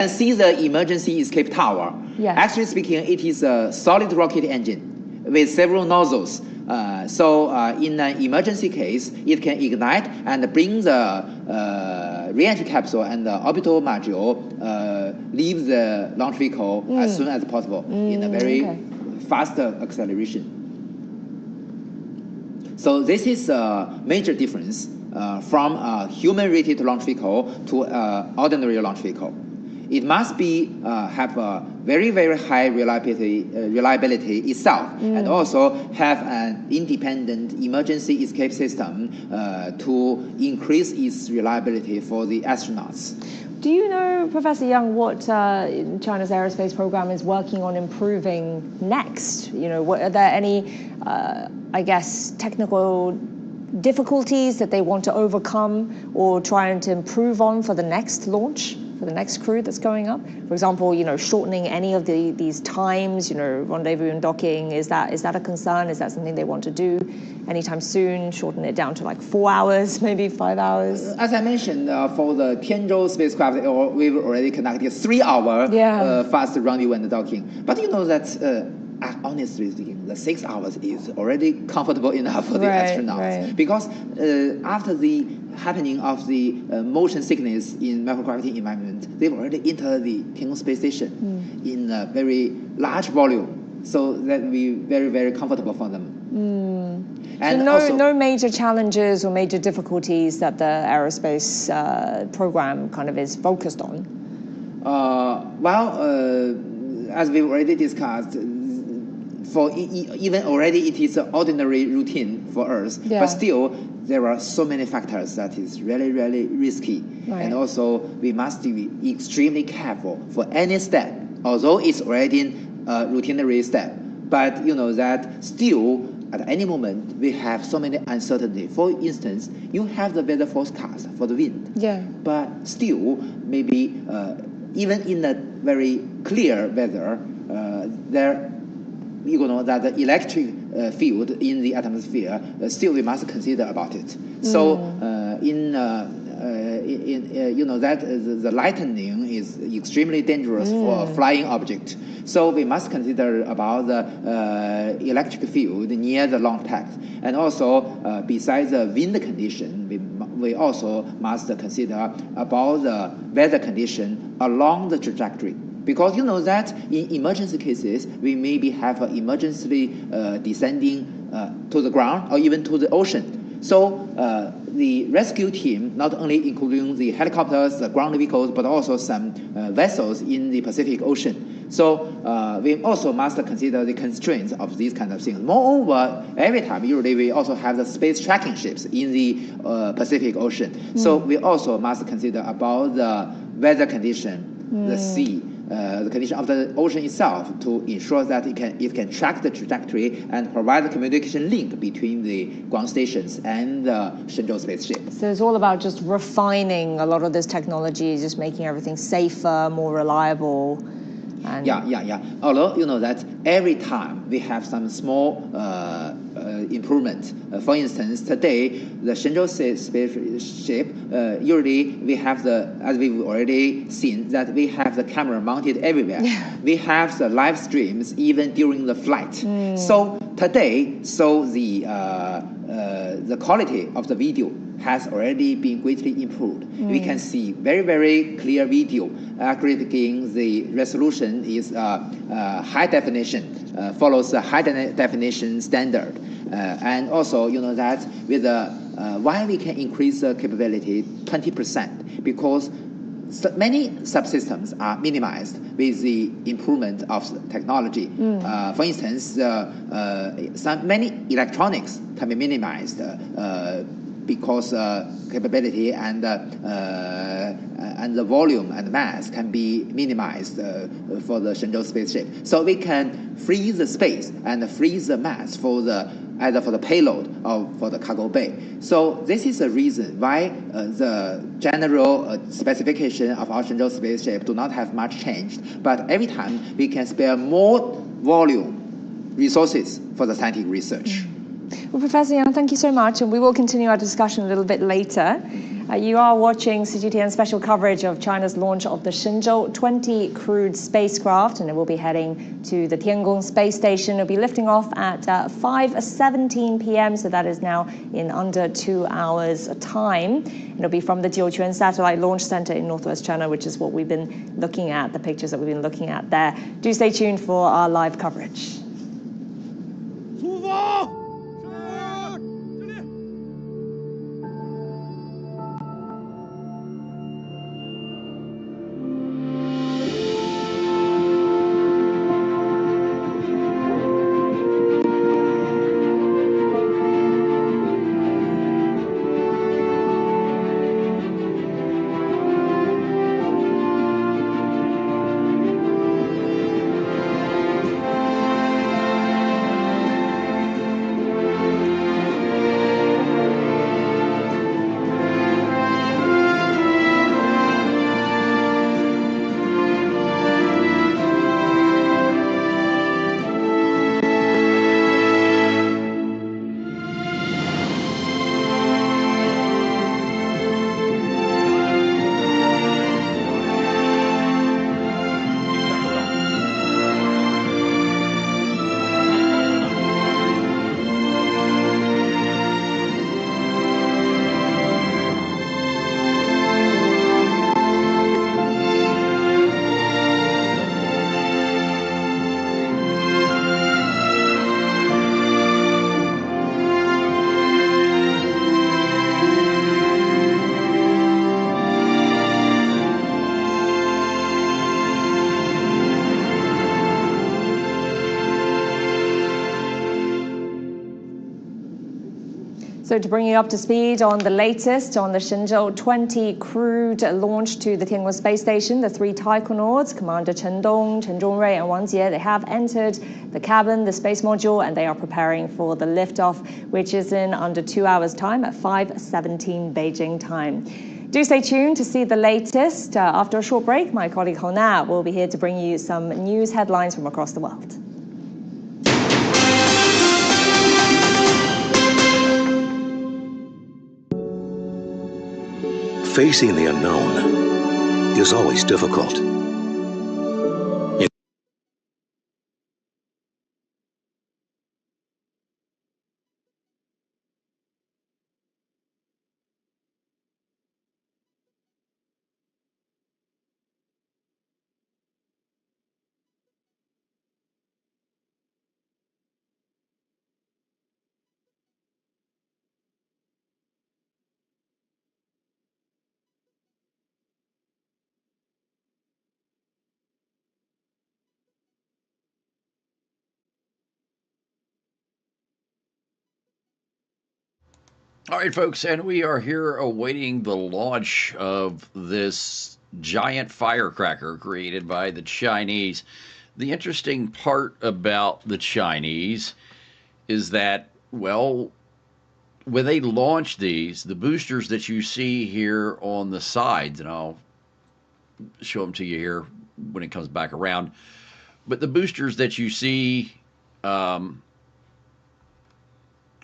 can see the emergency escape tower. Yes. Actually speaking, it is a solid rocket engine with several nozzles. In an emergency case, it can ignite and bring the re-entry capsule and the orbital module leave the launch vehicle as soon as possible in a very fast acceleration. So this is a major difference from a human-rated launch vehicle to an ordinary launch vehicle. It must be have a very, very high reliability itself, and also have an independent emergency escape system to increase its reliability for the astronauts. Do you know, Professor Yang, what China's aerospace program is working on improving next? You know, are there any, I guess, technical difficulties that they want to overcome or trying to improve on for the next launch, for the next crew that's going up? For example, you know, shortening any of these times, you know, rendezvous and docking, is that a concern? Is that something they want to do anytime soon? Shorten it down to like 4 hours, maybe 5 hours? As I mentioned, for the Tianzhou spacecraft, we've already conducted 3-hour fast rendezvous and docking. But you know that honestly speaking, the 6 hours is already comfortable enough for the astronauts, because after the happening of the motion sickness in microgravity environment, they've already entered the Tiangong space station in a very large volume, so that will be very, very comfortable for them. And so no major challenges or major difficulties that the aerospace program kind of is focused on? As we've already discussed, for even already it is an ordinary routine for us, but still there are so many factors that is really, really risky. And also we must be extremely careful for any step, although it's already a routinary step. But you know that still at any moment we have so many uncertainty. For instance, you have the weather forecast for the wind, but still maybe even in a very clear weather, you know that the electric field in the atmosphere, still we must consider about it. So you know that the lightning is extremely dangerous for a flying object. So we must consider about the electric field near the launch pad, and also besides the wind condition, we also must consider about the weather condition along the trajectory. Because you know that in emergency cases, we maybe have emergency descending to the ground or even to the ocean. So the rescue team, not only including the helicopters, the ground vehicles, but also some vessels in the Pacific Ocean. So we also must consider the constraints of these kind of things. Moreover, every time, usually we also have the space tracking ships in the Pacific Ocean. So we also must consider about the weather condition, the sea, the condition of the ocean itself, to ensure that it can track the trajectory and provide the communication link between the ground stations and the Shenzhou spaceship. So it's all about just refining a lot of this technology, just making everything safer, more reliable. And although you know that every time we have some small improvement. For instance, today the Shenzhou spaceship, usually we have as we've already seen, that we have the camera mounted everywhere. We have the live streams even during the flight. So today, the quality of the video has already been greatly improved. We can see very, very clear video. Accurating the resolution is high definition, follows the high definition standard. And also, you know that with why we can increase the capability 20%, because many subsystems are minimized with the improvement of technology. For instance, many electronics can be minimized because capability and the volume and mass can be minimized for the Shenzhou spaceship. So we can free the space and free the mass for either for the payload or for the cargo bay. So this is the reason why the general specification of our Shenzhou spaceship do not have much changed, but every time we can spare more volume resources for the scientific research. Well, Professor Yang, thank you so much, and we will continue our discussion a little bit later. You are watching CGTN special coverage of China's launch of the Shenzhou-20 crewed spacecraft, and it will be heading to the Tiangong space station. It'll be lifting off at 5:17 p.m., so that is now in under 2 hours time. It'll be from the Jiuquan Satellite Launch Center in northwest China, which is what we've been looking at, the pictures that we've been looking at there. Do stay tuned for our live coverage. So to bring you up to speed on the latest on the Shenzhou-20 crewed launch to the Tiangong space station, the 3 taikonauts, Commander Chen Dong, Chen Zhongrui and Wang Jie, they have entered the cabin, the space module, and they are preparing for the liftoff, which is in under 2 hours time at 5:17 Beijing time. Do stay tuned to see the latest. After a short break, my colleague Hona will be here to bring you some news headlines from across the world. Facing the unknown is always difficult. All right, folks, and we are here awaiting the launch of this giant firecracker created by the Chinese. The interesting part about the Chinese is that, well, when they launch these, the boosters that you see here on the sides, and I'll show them to you here when it comes back around, but the boosters that you see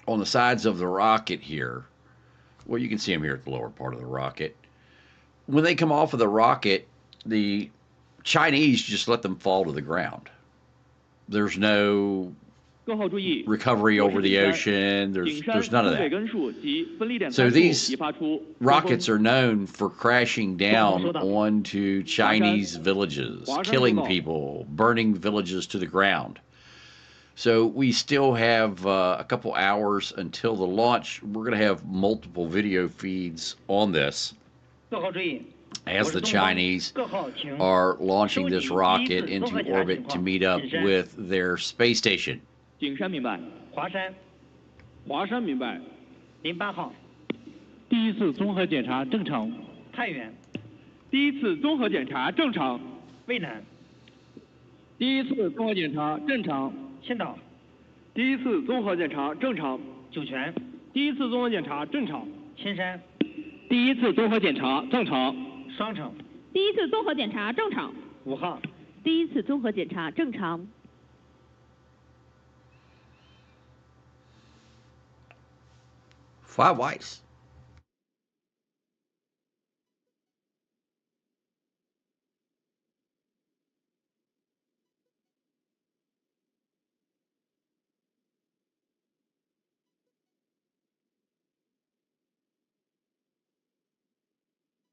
on the sides of the rocket here, well, you can see them here at the lower part of the rocket. When they come off of the rocket, the Chinese just let them fall to the ground. There's no recovery over the ocean. There's none of that. So these rockets are known for crashing down onto Chinese villages, killing people, burning villages to the ground. So we still have a couple hours until the launch. We're going to have multiple video feeds on this as the Chinese are launching this rocket into orbit to meet up with their space station. 景山明白，华山明白，08号，第一次综合检查正常。太原，第一次综合检查正常。渭南，第一次综合检查正常。青岛，第一次综合检查正常。酒泉，第一次综合检查正常。青山，第一次综合检查正常。双城，第一次综合检查正常。5号，第一次综合检查正常。 Five Whites.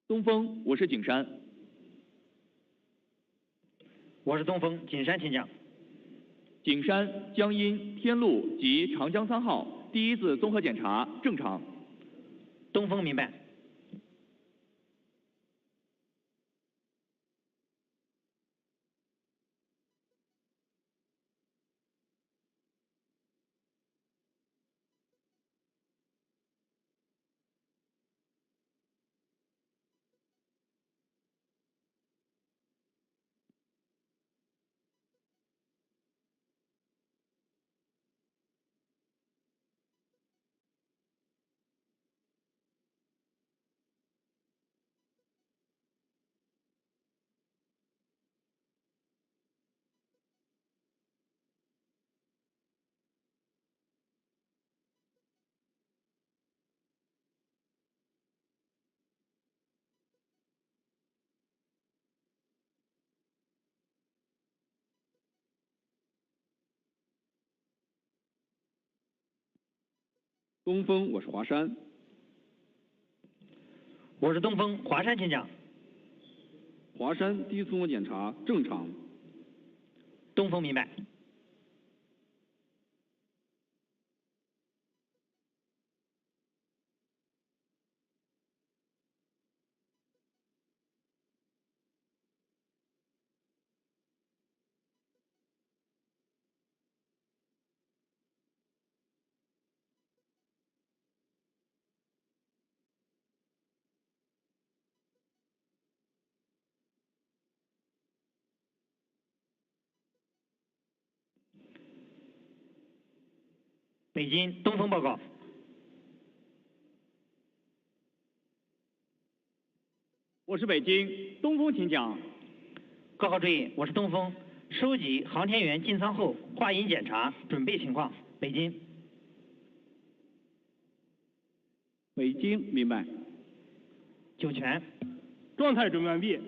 东风，我是景山。我是东风，景山请讲。景山、江阴、天路及长江3号第一次综合检查正常。东风明白。东风，我是华山。我是东风，华山请讲。华山第一次综合检查正常。东风明白。北京东风报告。我是北京东风，请讲。各号注意，我是东风，收集航天员进舱后话音检查准备情况。北京。北京明白。酒泉。状态准备完毕。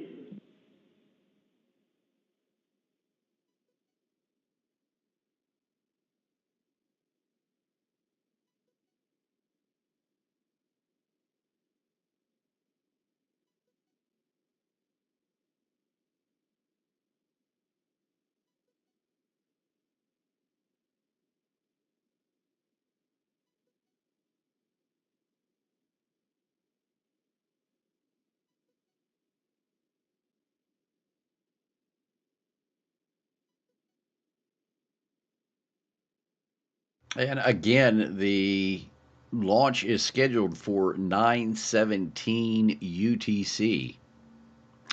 And again, the launch is scheduled for 9:17 UTC.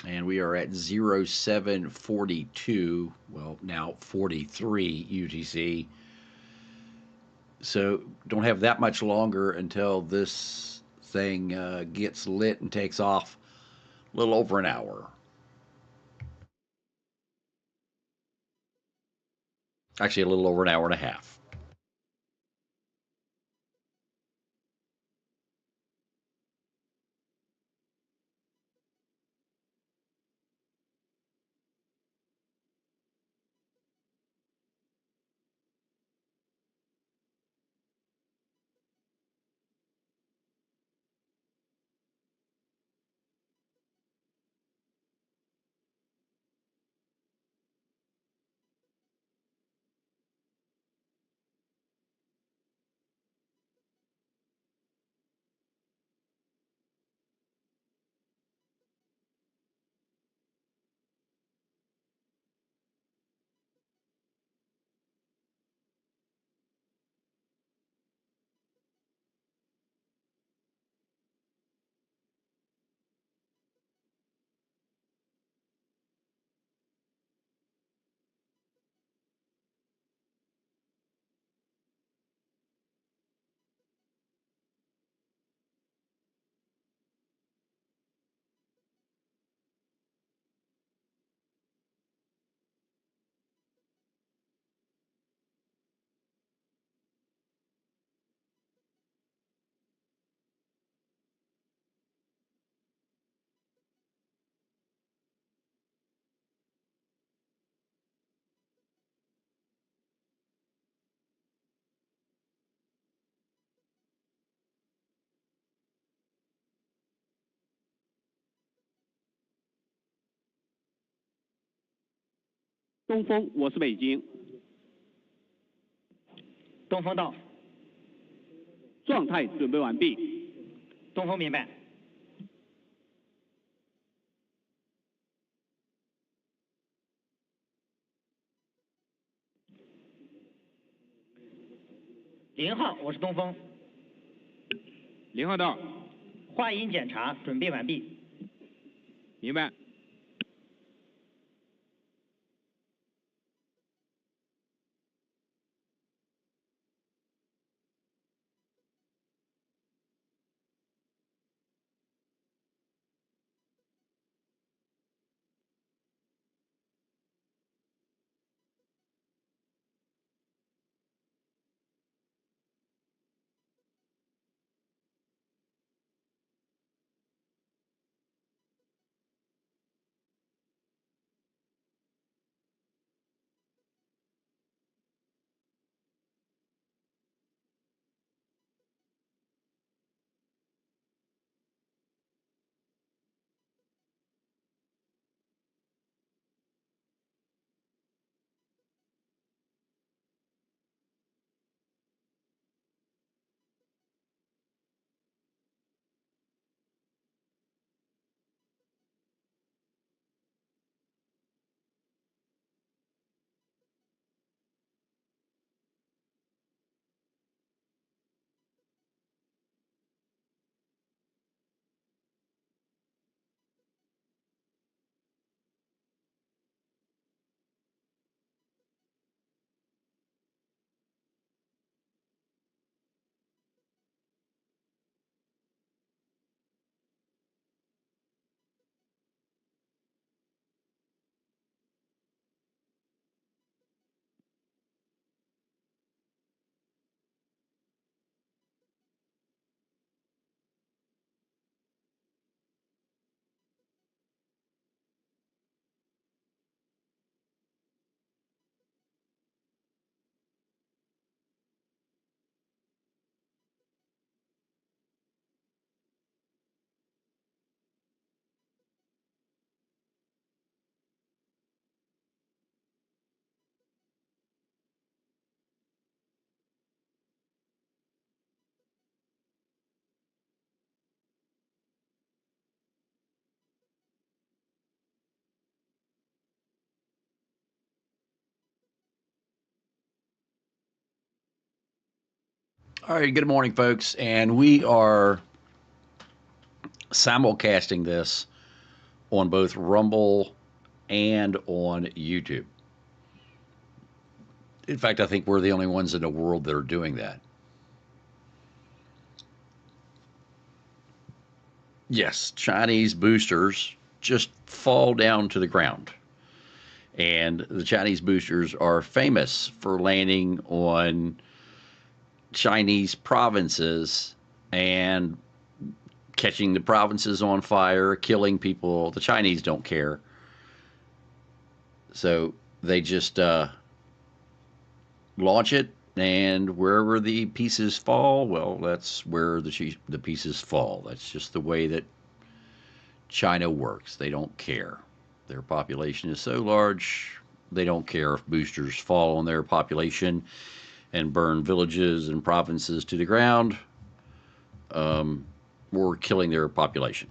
And we are at 0742, well, now 43 UTC. So don't have that much longer until this thing gets lit and takes off. A little over an hour. Actually, a little over an hour and a half. 东风，我是北京。东风到。状态准备完毕。东风明白。0号，我是东风。0号到。话音检查准备完毕。明白。All right, good morning, folks. And we are simulcasting this on both Rumble and on YouTube. In fact, I think we're the only ones in the world that are doing that. Yes, Chinese boosters just fall down to the ground. And the Chinese boosters are famous for landing on Chinese provinces and catching the provinces on fire, killing people. The Chinese don't care. So they just launch it, and wherever the pieces fall, well, that's where the pieces fall. That's just the way that China works. They don't care. Their population is so large, they don't care if boosters fall on their population and burn villages and provinces to the ground, or killing their population.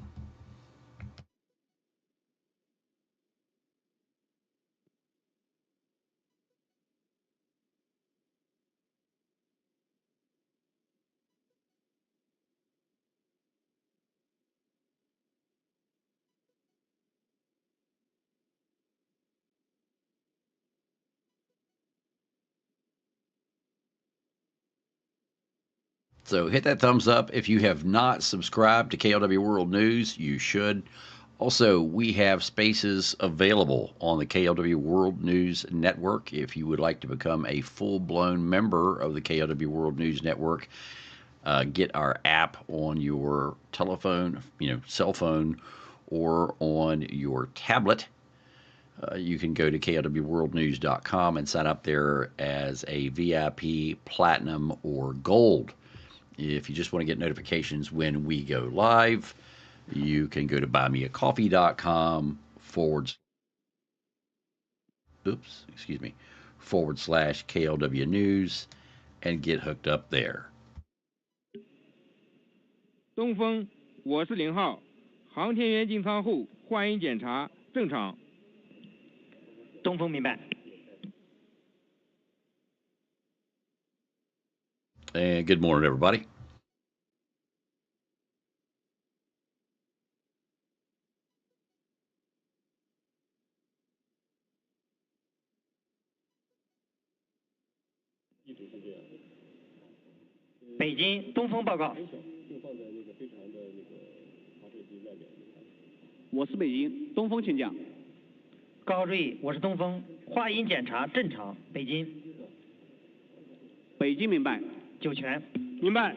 So hit that thumbs up. If you have not subscribed to KLW World News, you should. Also, we have spaces available on the KLW World News Network. If you would like to become a full-blown member of the KLW World News Network, get our app on your telephone, cell phone, or on your tablet. You can go to klwworldnews.com and sign up there as a VIP, Platinum, or Gold. If you just want to get notifications when we go live, you can go to buymeacoffee.com oops, excuse me, /KLW News and get hooked up there. 东风，我是0号，航天员进舱后换衣检查正常。东风明白。And good morning, everybody. Beijing 东风报告。我是北京，东风请讲。高号注意，我是东风，话音检查正常。北京。北京明白。酒泉。明白。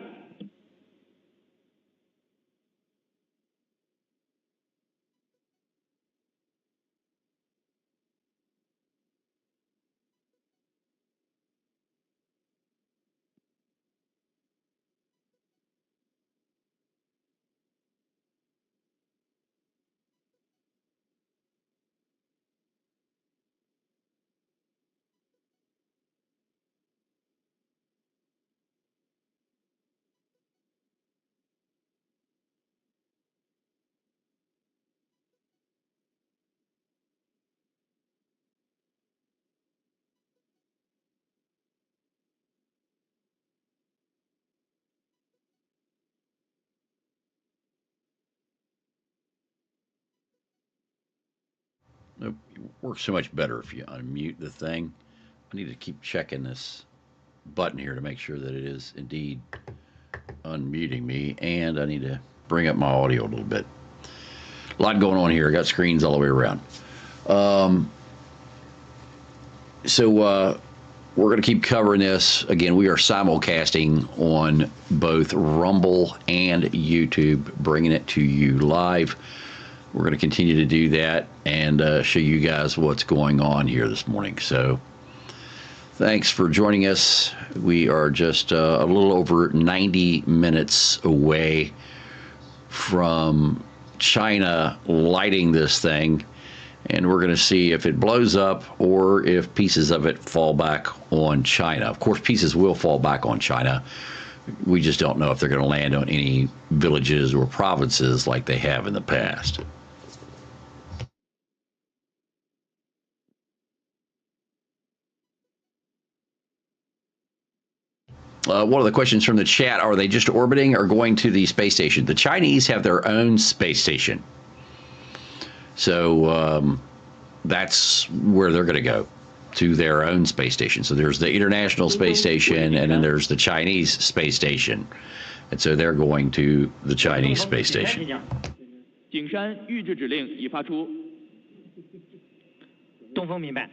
It works so much better if you unmute the thing. I need to keep checking this button here to make sure that it is indeed unmuting me, and I need to bring up my audio a little bit. A lot going on here. I got screens all the way around. We're going to keep covering this. Again, we are simulcasting on both Rumble and YouTube, bringing it to you live. We're going to continue to do that and show you guys what's going on here this morning. So thanks for joining us. We are just a little over 90 minutes away from China lighting this thing, and we're going to see if it blows up or if pieces of it fall back on China. Of course, pieces will fall back on China. We just don't know if they're going to land on any villages or provinces like they have in the past. One of the questions from the chat, are they just orbiting or going to the space station? The Chinese have their own space station. So that's where they're going to go, to their own space station. So there's the International Space Station, and then there's the Chinese Space Station. And so they're going to the Chinese Space Station. 景山预置指令已发出。东风明白。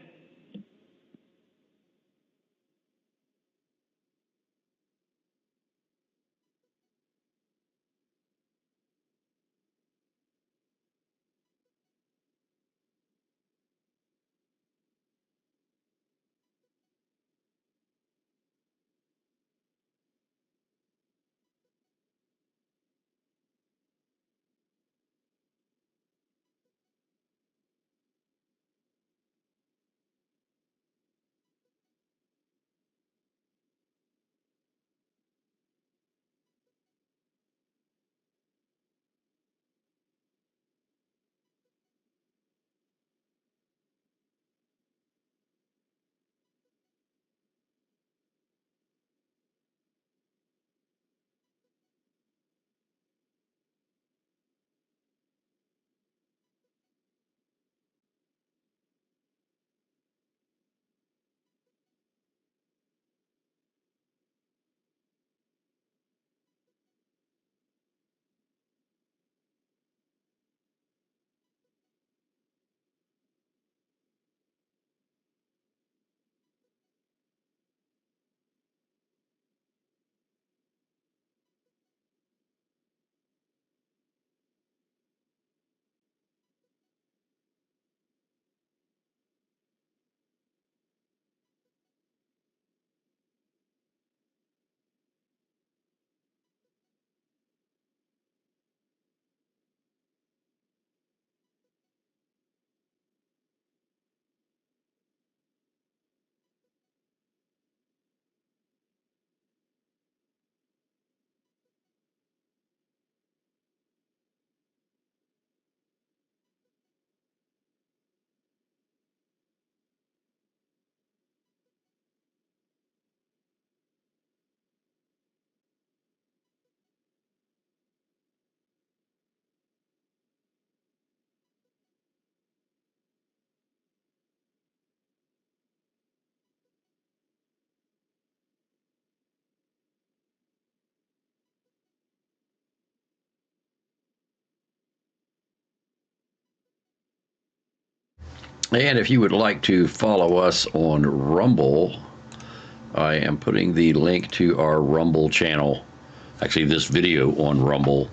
And if you would like to follow us on Rumble, I am putting the link to our Rumble channel, actually this video on Rumble,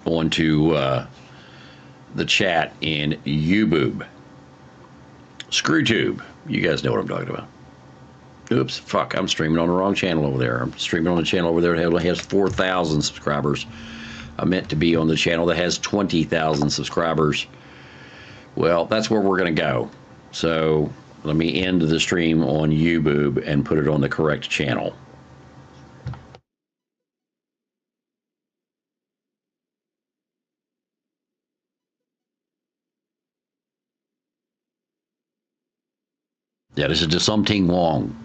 onto the chat in YouTube. ScrewTube. You guys know what I'm talking about. Oops, fuck, I'm streaming on the wrong channel over there. I'm streaming on the channel over there that only has 4,000 subscribers. I meant to be on the channel that has 20,000 subscribers. Well, that's where we're going to go. So let me end the stream on YouTube and put it on the correct channel. Yeah, this is just Something Wong.